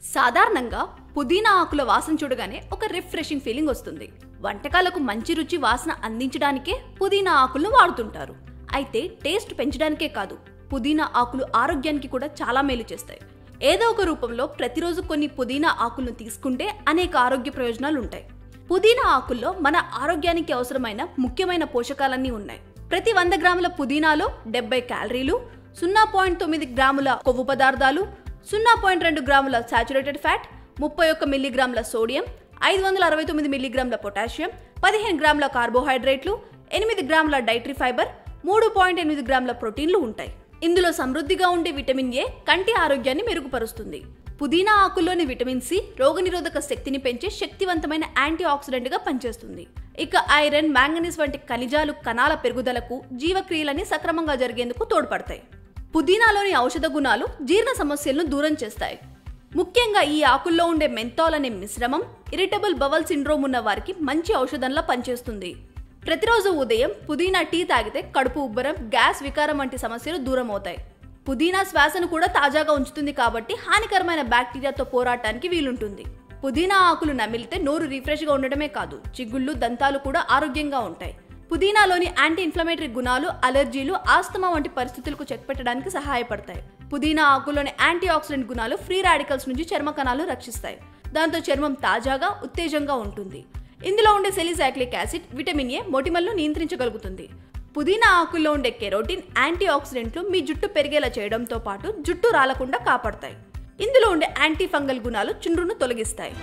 సాధారణంగా పుదీనా ఆకుల వాసన చూడగానే ఒక రిఫ్రెషింగ్ ఫీలింగ్ వస్తుంది. వంటకాలకు మంచి రుచి వాసన అందించడానికే పుదీనా ఆకులను వాడుతుంటారు. అయితే టేస్ట్ పెంచడానికే కాదు, పుదీనా ఆకులు ఆరోగ్యానికి కూడా చాలా మేలు చేస్తాయి. ఏదో ఒక రూపంలో ప్రతిరోజు కొన్ని పుదీనా ఆకులను తీసుకుంటే అనేక ఆరోగ్య ప్రయోజనాలు ఉంటాయి. పుదీనా ఆకుల్లో మన ఆరోగ్యానికి అవసరమైన ముఖ్యమైన పోషకాలన్నీ ఉన్నాయి. ప్రతి 100 గ్రాముల పుదీనాలో 70 క్యాలరీలు, 0.9 గ్రాముల కొవ్వు పదార్థాలు, 0.2 గ్రాముల సాచురేటెడ్ ఫ్యాట్, 31 మిల్లీగ్రాముల సోడియం, 569 మిల్లీగ్రాముల పొటాషియం, 15 గ్రాముల కార్బోహైడ్రేట్లు, 8 గ్రాముల డైటరీ ఫైబర్, 3.8 గ్రాముల ప్రోటీన్లు ఉంటాయి. ఇందులో సమృద్ధిగా ఉండే విటమిన్ ఏ కంటి ఆరోగ్యాన్ని మెరుగుపరుస్తుంది. పుదీనా ఆకుల్లోని విటమిన్ సి రోగనిరోధక శక్తిని పెంచే శక్తివంతమైన యాంటీ ఆక్సిడెంట్ గా పనిచేస్తుంది. ఇక ఐరన్, మ్యాంగనీస్ వంటి ఖనిజాలు కణాల పెరుగుదలకు, జీవక్రియలని సక్రమంగా జరిగేందుకు తోడ్పడతాయి. పుదీనాలోని ఔషధ గుణాలు జీర్ణ సమస్యలను దూరం చేస్తాయి. ముఖ్యంగా ఈ ఆకుల్లో ఉండే మెంథాల్ అనే మిశ్రమం ఇరిటబుల్ బవల్ సిండ్రోమ్ ఉన్న వారికి మంచి ఔషధంలా పనిచేస్తుంది. ప్రతిరోజు ఉదయం పుదీనా టీ తాగితే కడుపు ఉబ్బరం, గ్యాస్ వికారం వంటి సమస్యలు దూరం అవుతాయి. పుదీనా శ్వాసను కూడా తాజాగా ఉంచుతుంది కాబట్టి హానికరమైన బ్యాక్టీరియాతో పోరాటానికి వీలుంటుంది. పుదీనా ఆకులు నమిలితే నోరు రిఫ్రెష్ గా ఉండటమే కాదు, చిగుళ్ళు, దంతాలు కూడా ఆరోగ్యంగా ఉంటాయి. పుదీనాలోని యాంటీ ఇన్ఫ్లమేటరీ గుణాలు అలర్జీలు, ఆస్తమా వంటి పరిస్థితులకు చెక్ పెట్టడానికి సహాయపడతాయి. పుదీనా ఆకుల్లోని యాంటీ ఆక్సిడెంట్ గుణాలు ఫ్రీ రాడికల్స్ నుంచి చర్మ కణాలు రక్షిస్తాయి. దాంతో చర్మం తాజాగా, ఉత్తేజంగా ఉంటుంది. ఇందులో ఉండే సెలిసాక్లిక్ యాసిడ్ విటమిన్ ఏ మొటిమలను నియంత్రించగలుగుతుంది. పుదీనా ఆకుల్లో ఉండే కెరోటిన్, యాంటీ ఆక్సిడెంట్లు మీ జుట్టు పెరిగేలా చేయడంతో పాటు జుట్టు రాలకుండా కాపాడతాయి. ఇందులో ఉండే యాంటీ ఫంగల్ గుణాలు చుండ్రును తొలగిస్తాయి.